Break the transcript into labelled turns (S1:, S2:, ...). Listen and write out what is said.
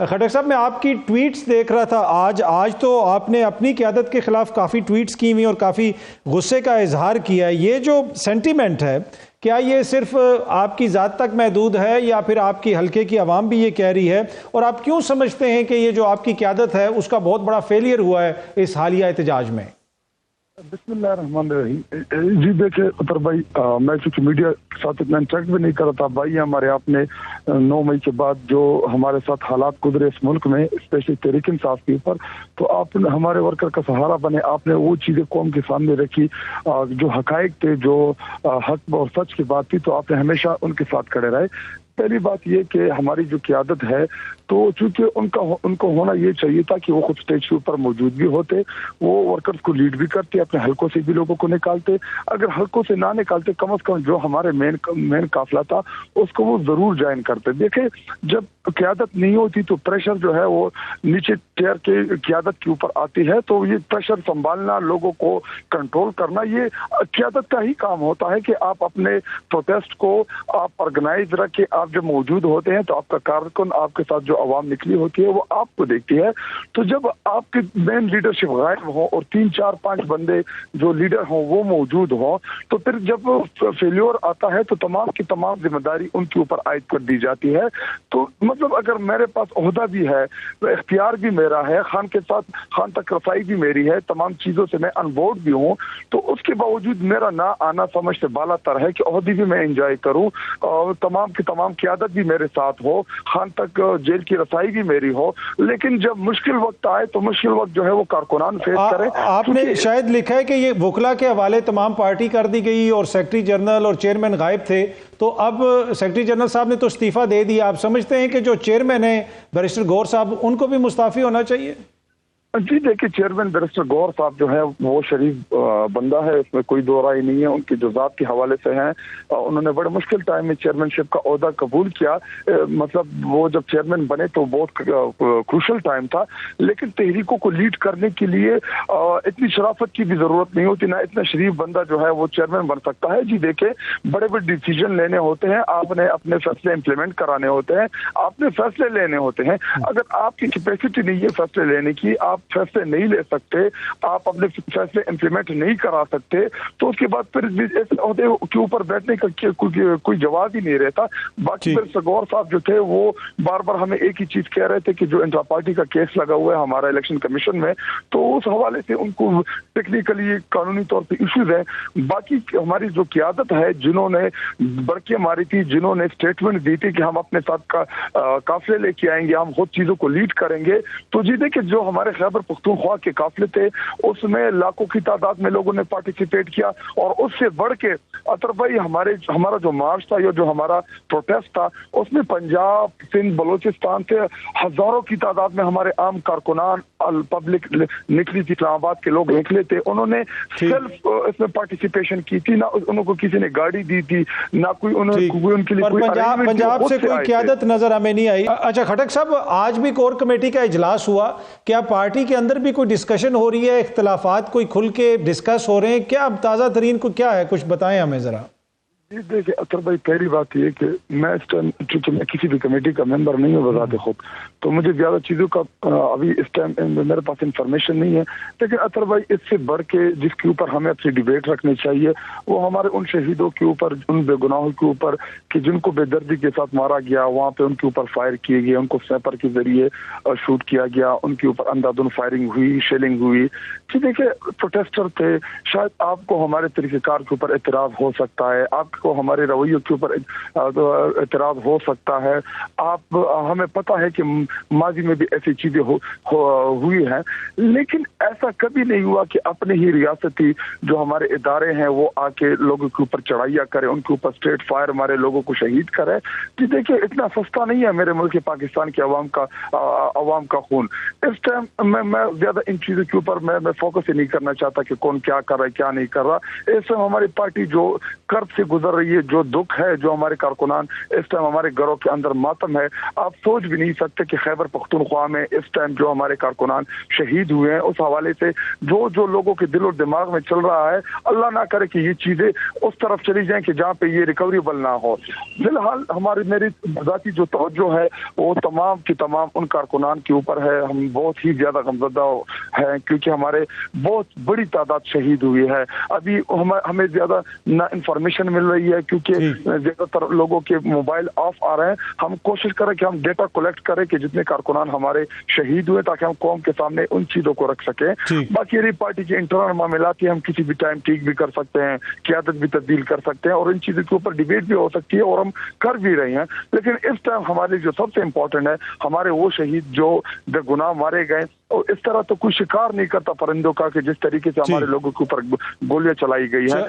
S1: خٹک صاحب، میں آپ کی ٹویٹس دیکھ رہا تھا آج تو آپ نے اپنی قیادت کے خلاف کافی ٹویٹس کی ہوئی اور کافی غصے کا اظہار کیا. یہ جو سینٹیمنٹ ہے کیا یہ صرف آپ کی ذات تک محدود ہے یا پھر آپ کی حلقے کی عوام بھی یہ کہہ رہی ہے؟ اور آپ کیوں سمجھتے ہیں کہ یہ جو آپ کی قیادت ہے اس کا بہت بڑا فیلئر ہوا ہے اس حالیہ احتجاج میں؟
S2: بسم اللہ الرحمن الرحیم. جی دیکھیں اطہر بھائی، میں چونکہ میڈیا کے ساتھ اتنا انٹریکٹ بھی نہیں کر رہا تھا. بھائی ہمارے آپ نے 9 مئی کے بعد جو ہمارے ساتھ حالات گزرے اس ملک میں، اسپیشلی تحریک انصاف کے اوپر، تو آپ نے ہمارے ورکر کا سہارا بنے. آپ نے وہ چیزیں قوم کے سامنے رکھی جو حقائق تھے، جو حق اور سچ کی بات تھی، تو آپ نے ہمیشہ ان کے ساتھ کھڑے رہے. پہلی بات یہ کہ ہماری جو قیادت ہے تو چونکہ ان کو ہونا یہ چاہیے تھا کہ وہ خود اسٹیج کے اوپر موجود بھی ہوتے، وہ ورکرز کو لیڈ بھی کرتے، اپنے حلقوں سے بھی لوگوں کو نکالتے. اگر حلقوں سے نہ نکالتے، کم از کم جو ہمارے مین قافلہ تھا اس کو وہ ضرور جوائن کرتے. دیکھیں، جب قیادت نہیں ہوتی تو پریشر جو ہے وہ نیچے ٹیئر کے قیادت کے اوپر آتی ہے، تو یہ پریشر سنبھالنا، لوگوں کو کنٹرول کرنا، یہ قیادت کا ہی کام ہوتا ہے کہ آپ اپنے پروٹیسٹ کو آپ آرگنائز رکھیں. آپ جب موجود ہوتے ہیں تو آپ کا کارکن، آپ کے ساتھ جو عوام نکلی ہوتی ہے وہ آپ کو دیکھتی ہے. تو جب آپ کی مین لیڈرشپ غائب ہو اور 3 4 5 بندے جو لیڈر ہوں وہ موجود ہوں، تو پھر جب فیلیور آتا ہے تو تمام کی تمام ذمہ داری ان کے اوپر عائد کر دی جاتی ہے. تو مطلب اگر میرے پاس عہدہ بھی ہے، اختیار بھی میرا ہے، خان تک رسائی بھی میری ہے، تمام چیزوں سے میں ان بورڈ بھی ہوں، تو اس کے باوجود میرا نہ آنا سمجھ سے بالا تر ہے کہ عہدے بھی میں انجوائے کروں اور تمام کی تمام قیادت بھی میرے ساتھ ہو، خان تک جیل کی رسائی بھی میری ہو. لیکن جب مشکل وقت آئے تو مشکل وقت جو ہے وہ کارکنان فیس کریں.
S1: آپ نے شاید لکھا ہے کہ یہ وکلا کے حوالے تمام پارٹی کر دی گئی اور سیکرٹری جنرل اور چیئرمین غائب تھے، تو اب سیکرٹری جنرل صاحب نے تو استعفیٰ دے دیا. آپ سمجھتے ہیں کہ جو چیئرمین ہیں بیرسٹر گور صاحب، ان کو بھی مستعفی ہونا چاہیے؟
S2: جی دیکھیے، چیئرمین بیرسٹر گور صاحب جو ہے وہ شریف بندہ ہے، اس میں کوئی دو رائے نہیں ہے. ان کی جو ذات کے حوالے سے ہیں، انہوں نے بڑے مشکل ٹائم میں چیئرمین شپ کا عہدہ قبول کیا. مطلب وہ جب چیئرمین بنے تو بہت کروشل ٹائم تھا، لیکن تحریکوں کو لیڈ کرنے کے لیے اتنی شرافت کی بھی ضرورت نہیں ہوتی، نہ اتنا شریف بندہ جو ہے وہ چیئرمین بن سکتا ہے. جی دیکھیں، بڑے بڑے ڈیسیجن لینے ہوتے ہیں، آپ نے اپنے فیصلے امپلیمنٹ کرانے ہوتے ہیں، آپ نے فیصلے لینے ہوتے ہیں. اگر آپ کی کیپیسٹی نہیں ہے فیصلے لینے کی، آپ فیصلے نہیں لے سکتے، آپ اپنے فیصلے امپلیمنٹ نہیں کرا سکتے، تو اس کے بعد پھر اس عہدے کے اوپر بیٹھنے کا کوئی جواز ہی نہیں رہتا. باقی بیرسٹر گور صاحب جو تھے وہ بار بار ہمیں ایک ہی چیز کہہ رہے تھے کہ جو انٹرا پارٹی کا کیس لگا ہوا ہے ہمارا الیکشن کمیشن میں، تو اس حوالے سے ان کو ٹیکنیکلی قانونی طور پہ ایشوز ہیں. باقی ہماری جو قیادت ہے، جنہوں نے برقیاں ماری تھی، جنہوں نے اسٹیٹمنٹ دی تھی کہ ہم اپنے ساتھ قافلے لے کے آئیں گے، ہم خود چیزوں کو لیڈ کریں گے، تو جی دیکھیں جو ہمارے خیبر پختونخوا کے قافلے تھے اس میں لاکھوں کی تعداد میں لوگوں نے پارٹیسپیٹ کیا. اور اس سے بڑھ کے اطہر بھائی ہمارا جو مارچ تھا یا جو ہمارا پروٹیسٹ تھا، اس میں پنجاب، سندھ، بلوچستان سے ہزاروں کی تعداد میں ہمارے عام کارکنان پبلک نکلی تھی. اسلام آباد کے لوگ نکلے تھے، انہوں نے سیلف اس میں پارٹیسپیشن کی تھی، نہ انہوں کو کسی نے گاڑی دی تھی، نہ کوئی ان کے لیے
S1: پنجاب سے کوئی قیادت نظر ہمیں نہیں آئی. اچھا خٹک صاحب، آج بھی کور کمیٹی کا اجلاس ہوا، کیا پارٹی کے اندر بھی کوئی ڈسکشن ہو رہی ہے، اختلافات کوئی کھل کے ڈسکس ہو رہے ہیں؟ کیا تازہ ترین کو کیا ہے، کچھ بتائیں ہمیں ذرا.
S2: جی دیکھیں اطہر بھائی، پہلی بات یہ کہ میں اس ٹائم چونکہ میں کسی بھی کمیٹی کا ممبر نہیں ہوں بذات خود، تو مجھے زیادہ چیزوں کا ابھی اس ٹائم میرے پاس انفارمیشن نہیں ہے. لیکن اطہر بھائی، اس سے بڑھ کے جس کے اوپر ہمیں اپنی ڈیبیٹ رکھنی چاہیے وہ ہمارے ان شہیدوں کے اوپر، ان بے گناہوں کے اوپر کہ جن کو بے دردی کے ساتھ مارا گیا، وہاں پہ ان کے اوپر فائر کیے گئے، ان کو سنیپر کے ذریعے شوٹ کیا گیا، ان کے اوپر اندھادھند فائرنگ ہوئی، شیلنگ ہوئی. کہ دیکھیں پروٹیسٹر تھے، شاید آپ کو ہمارے طریقہ کار کے اوپر اعتراض ہو سکتا ہے، آپ کو ہمارے رویوں کے اوپر اعتراض ہو سکتا ہے، ہمیں پتہ ہے کہ ماضی میں بھی ایسی چیزیں ہوئی ہیں، لیکن ایسا کبھی نہیں ہوا کہ اپنے ہی ریاستی جو ہمارے ادارے ہیں وہ آ کے لوگوں کے اوپر چڑھائیاں کرے، ان کے اوپر اسٹریٹ فائر مارے، لوگوں کو شہید کرے. کہ دیکھیں اتنا سستا نہیں ہے میرے ملک پاکستان کے عوام کا خون. اس ٹائم میں زیادہ ان چیزوں کے اوپر میں فوکس ہی نہیں کرنا چاہتا کہ کون کیا کر رہا ہے کیا نہیں کر رہا. اس ٹائم ہماری پارٹی جو کرب سے گزر گزر رہی ہے، جو دکھ ہے، جو ہمارے کارکنان اس ٹائم ہمارے گھروں کے اندر ماتم ہے، آپ سوچ بھی نہیں سکتے کہ خیبر پختونخوا میں اس ٹائم جو ہمارے کارکنان شہید ہوئے ہیں، اس حوالے سے جو لوگوں کے دل و دماغ میں چل رہا ہے، اللہ نہ کرے کہ یہ چیزیں اس طرف چلی جائیں کہ جہاں پہ یہ ریکوریبل نہ ہو۔ فی الحال میری ذاتی جو توجہ ہے وہ تمام کی تمام ان کارکنان کے اوپر ہے۔ ہم بہت ہی زیادہ غمزدہ ہیں کیونکہ ہمارے بہت بڑی تعداد شہید ہوئی ہے۔ ابھی ہمیں زیادہ نہ انفارمیشن مل رہی ہے کیونکہ زیادہ تر لوگوں کے موبائل آف آ رہے ہیں۔ ہم کوشش کریں کہ ہم ڈیٹا کلیکٹ کریں کہ جتنے کارکنان ہمارے شہید ہوئے تاکہ ہم قوم کے سامنے ان چیزوں کو رکھ سکیں۔ باقی رہی پارٹی کے انٹرنل معاملات ہم کسی بھی ٹائم ٹھیک بھی کر سکتے ہیں، قیادت بھی تبدیل کر سکتے ہیں اور ان چیزوں کے اوپر ڈیبیٹ بھی ہو سکتی ہے اور ہم کر بھی رہے ہیں، لیکن اس ٹائم ہمارے جو سب سے امپورٹنٹ ہے ہمارے وہ شہید جو بے گناہ مارے گئے، اور اس طرح تو کوئی شکار نہیں کرتا پرندوں کا کہ جس طریقے سے ہمارے لوگوں کے اوپر گولیاں چلائی گئی ہیں۔